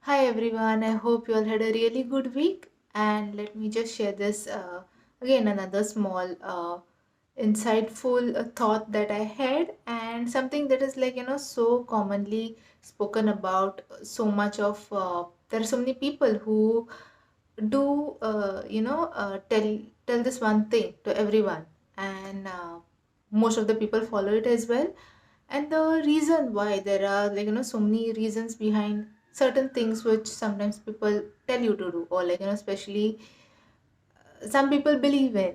Hi everyone, I hope you all had a really good week. And let me just share this again, another small insightful thought that I had, and something that is so commonly spoken about. So much of there are so many people who do tell this one thing to everyone, and most of the people follow it as well. And the reason why, there are so many reasons behind certain things which sometimes people tell you to do, or especially some people believe in.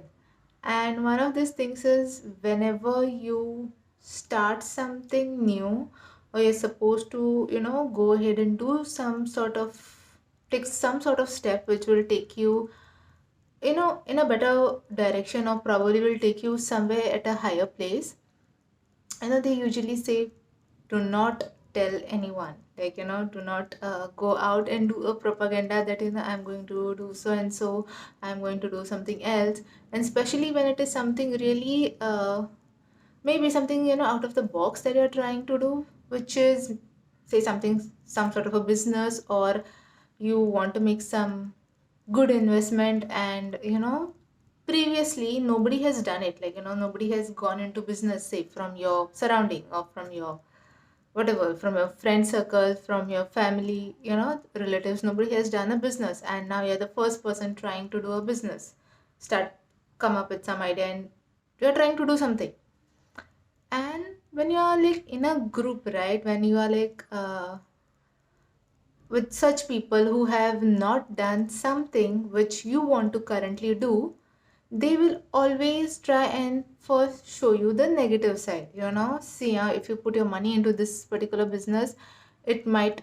And one of these things is, whenever you start something new, or you're supposed to go ahead and do some sort of take some sort of step which will take you in a better direction, or probably will take you somewhere at a higher place. They usually say, do not tell anyone, do not go out and do a propaganda that I'm going to do so and so, I'm going to do something else. And especially when it is something really maybe something out of the box that you're trying to do, which is, say, something, some sort of a business, or you want to make some good investment. And previously nobody has done it, nobody has gone into business, say, from your surrounding, or from your whatever, from your friend circle, from your family, relatives. Nobody has done a business, and now you're the first person trying to do a business. Start, come up with some idea, and you're trying to do something. And when you are in a group, right, when you are with such people who have not done something which you want to currently do, they will always try and first show you the negative side. See, if you put your money into this particular business, it might,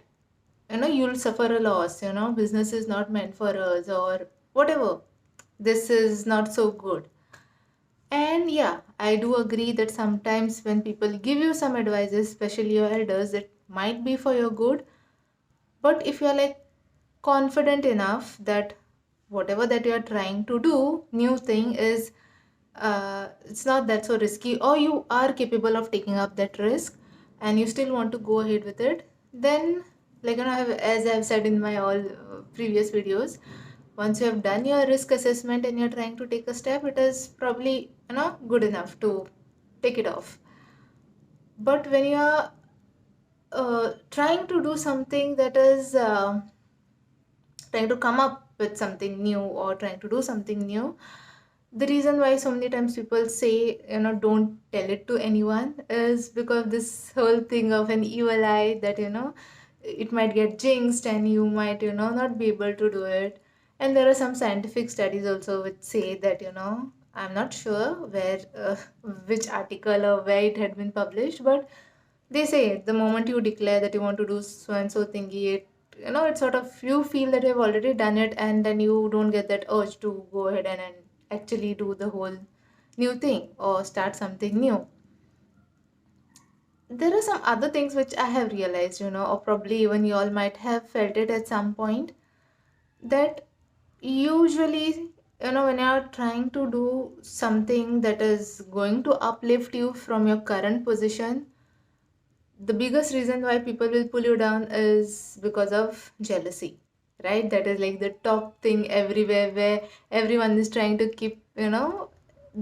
you'll suffer a loss. Business is not meant for us, or whatever. This is not so good. And yeah, I do agree that sometimes when people give you some advices, especially your elders, it might be for your good. But if you're confident enough that whatever that you're trying to do, new thing is, it's not that so risky, or you are capable of taking up that risk, and you still want to go ahead with it, then as I've said in my all previous videos, once you have done your risk assessment and you're trying to take a step, it is probably good enough to take it off. But when you're trying to do something that is trying to come up with something new, or trying to do something new, the reason why so many times people say, don't tell it to anyone, is because this whole thing of an evil eye, that it might get jinxed, and you might not be able to do it. And there are some scientific studies also which say that, I'm not sure where which article or where it had been published, but they say the moment you declare that you want to do so and so thingy, it's sort of, you feel that you've already done it, and then you don't get that urge to go ahead and actually do the whole new thing, or start something new. There are some other things which I have realized, or probably even you all might have felt it at some point, that usually, when you're trying to do something that is going to uplift you from your current position, the biggest reason why people will pull you down is because of jealousy, right? That is the top thing everywhere, where everyone is trying to keep the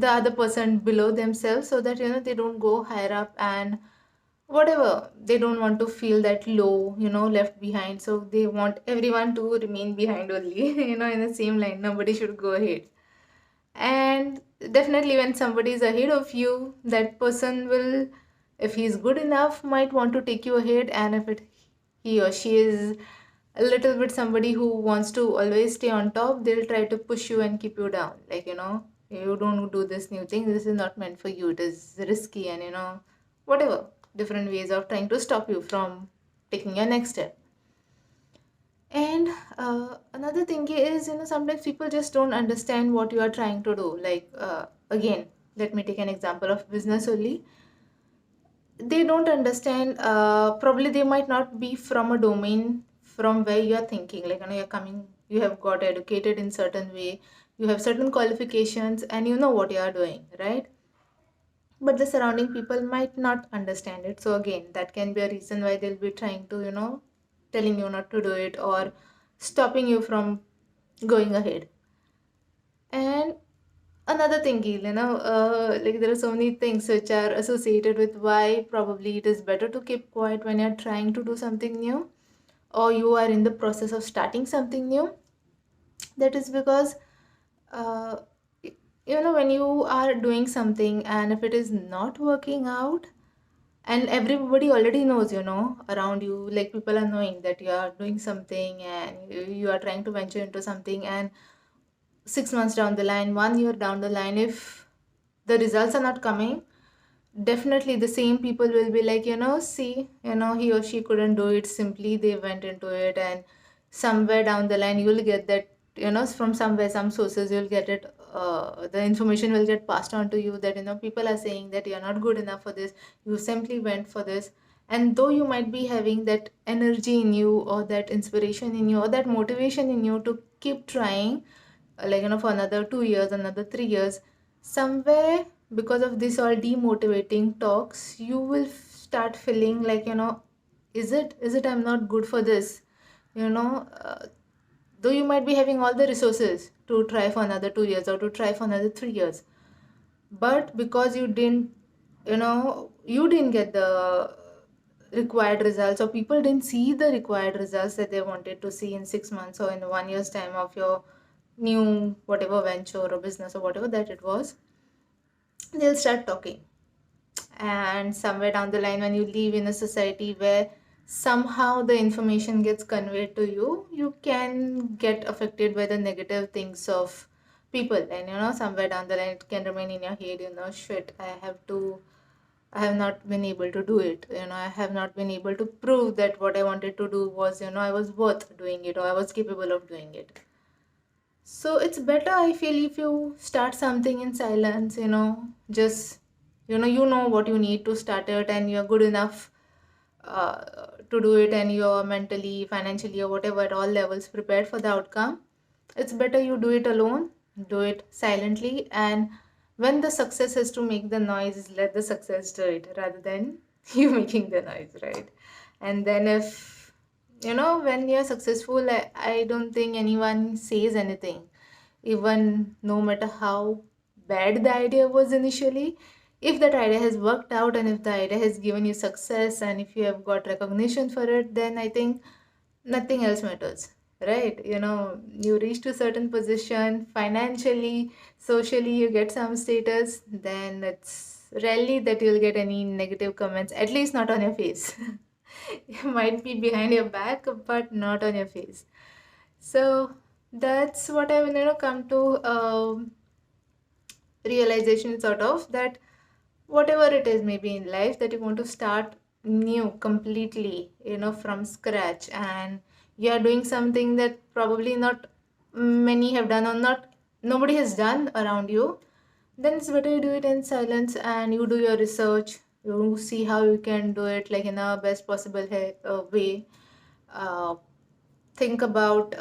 other person below themselves, so that they don't go higher up, and whatever, they don't want to feel that low, left behind. So they want everyone to remain behind only, in the same line. Nobody should go ahead. And definitely when somebody is ahead of you, that person will, if he's good enough, might want to take you ahead. And if he or she is a little bit somebody who wants to always stay on top, they'll try to push you and keep you down, you don't do this new thing, this is not meant for you, it is risky, and whatever, different ways of trying to stop you from taking your next step. And another thing is, sometimes people just don't understand what you are trying to do. Again, let me take an example of business only. They don't understand, probably they might not be from a domain from where you are thinking. You're coming, you have got educated in certain way, you have certain qualifications, and you know what you are doing, right? But the surrounding people might not understand it. So again, that can be a reason why they'll be trying to, telling you not to do it or stopping you from going ahead. And another thing, like there are so many things which are associated with why probably it is better to keep quiet when you're trying to do something new or you are in the process of starting something new. That is because, uh, when you are doing something and if it is not working out, and everybody already knows, around you, like people are knowing that you are doing something and you are trying to venture into something, and 6 months down the line, 1 year down the line, if the results are not coming, definitely the same people will be like, see, he or she couldn't do it, simply they went into it. And somewhere down the line you'll get that, from somewhere, some sources, you'll get it, the information will get passed on to you that, people are saying that you're not good enough for this, you simply went for this. And though you might be having that energy in you or that inspiration in you or that motivation in you to keep trying, like, for another 2 years, another 3 years, somewhere, because of this all demotivating talks, you will start feeling like, is it I'm not good for this, you know though you might be having all the resources to try for another 2 years or to try for another 3 years, but because you didn't get the required results, or people didn't see the required results that they wanted to see in 6 months or in 1 year's time of your new whatever venture or business or whatever that it was, they'll start talking. And somewhere down the line, when you live in a society where somehow the information gets conveyed to you, you can get affected by the negative things of people. And somewhere down the line it can remain in your head, shit, I have not been able to do it, I have not been able to prove that what I wanted to do was, I was worth doing it or I was capable of doing it. So it's better, I feel, if you start something in silence, just, you know what you need to start it, and you're good enough uh, to do it, and you're mentally, financially, or whatever, at all levels prepared for the outcome. It's better you do it alone, do it silently, and when the success has to make the noise, let the success do it rather than you making the noise, right? And then if, when you're successful, I don't think anyone says anything, even no matter how bad the idea was initially. If that idea has worked out and if the idea has given you success and if you have got recognition for it, then I think nothing else matters, right? You reach to a certain position financially, socially, you get some status, then it's rarely that you'll get any negative comments, at least not on your face. It might be behind your back, but not on your face. So that's what I will, come to realization, sort of, that whatever it is maybe in life that you want to start new completely, from scratch, and you are doing something that probably not many have done or not nobody has done around you, then it's better you do it in silence and you do your research, you see how you can do it, like in a best possible way. uh, think about,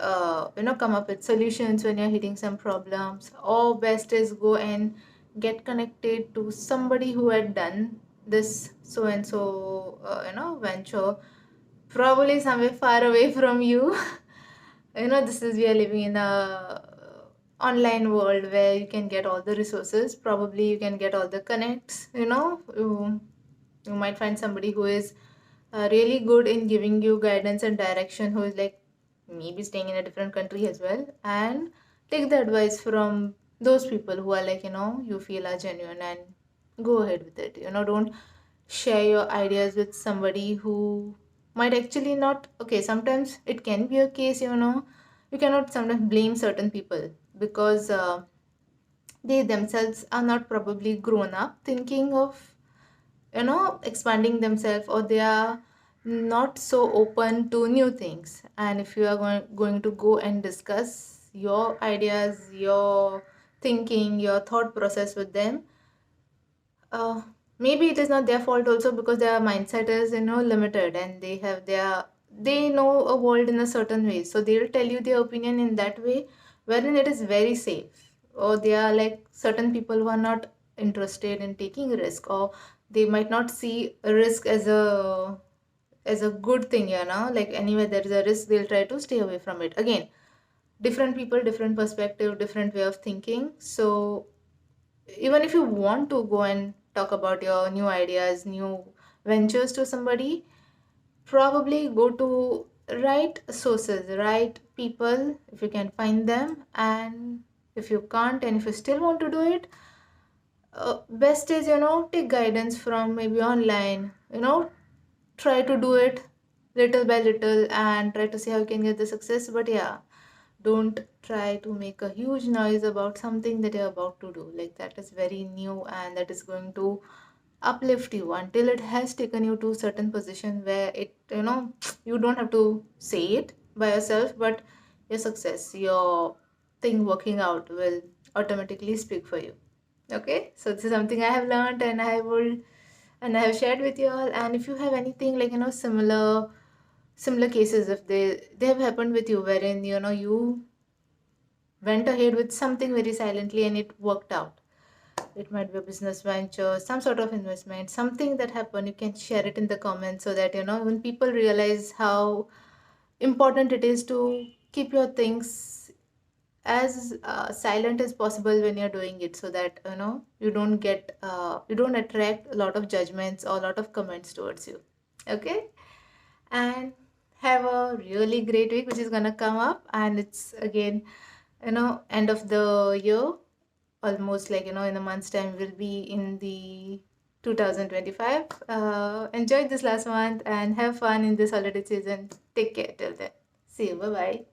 come up with solutions when you're hitting some problems, or best is go and get connected to somebody who had done this so and so, venture, probably somewhere far away from you. This is, we are living in a online world where you can get all the resources, probably you can get all the connects, you might find somebody who is really good in giving you guidance and direction, who is like maybe staying in a different country as well, and take the advice from those people who are like, you feel are genuine, and go ahead with it. Don't share your ideas with somebody who might actually not. Okay, sometimes it can be a case, you cannot sometimes blame certain people because they themselves are not probably grown up thinking of, expanding themselves, or they are not so open to new things. And if you are going to go and discuss your ideas, your thinking, your thought process with them, uh, maybe it is not their fault also, because their mindset is, limited, and they know a world in a certain way, so they'll tell you their opinion in that way wherein it is very safe, or they are like certain people who are not interested in taking risk, or they might not see a risk as a as a good thing, like anywhere there is a risk, they'll try to stay away from it. Again, different people, different perspective, different way of thinking. So even if you want to go and talk about your new ideas, new ventures to somebody, probably go to right sources, right people, if you can find them. And if you can't, and if you still want to do it, best is, take guidance from maybe online, try to do it little by little and try to see how you can get the success. But yeah, don't try to make a huge noise about something that you're about to do. Like, that is very new and that is going to uplift you until it has taken you to certain position where it, you don't have to say it by yourself, but your success, your thing working out will automatically speak for you. Okay, so this is something I have learned and I have shared with you all. And if you have anything like, similar cases, if they have happened with you, wherein, you went ahead with something very silently and it worked out. It might be a business venture, some sort of investment, something that happened. You can share it in the comments so that, when people realize how important it is to keep your things as silent as possible when you're doing it, so that, you don't attract a lot of judgments or a lot of comments towards you. Okay, and have a really great week which is gonna come up, and it's again, end of the year, almost, like, in a month's time we'll be in the 2025. Enjoy this last month and have fun in this holiday season. Take care till then. See you. Bye bye.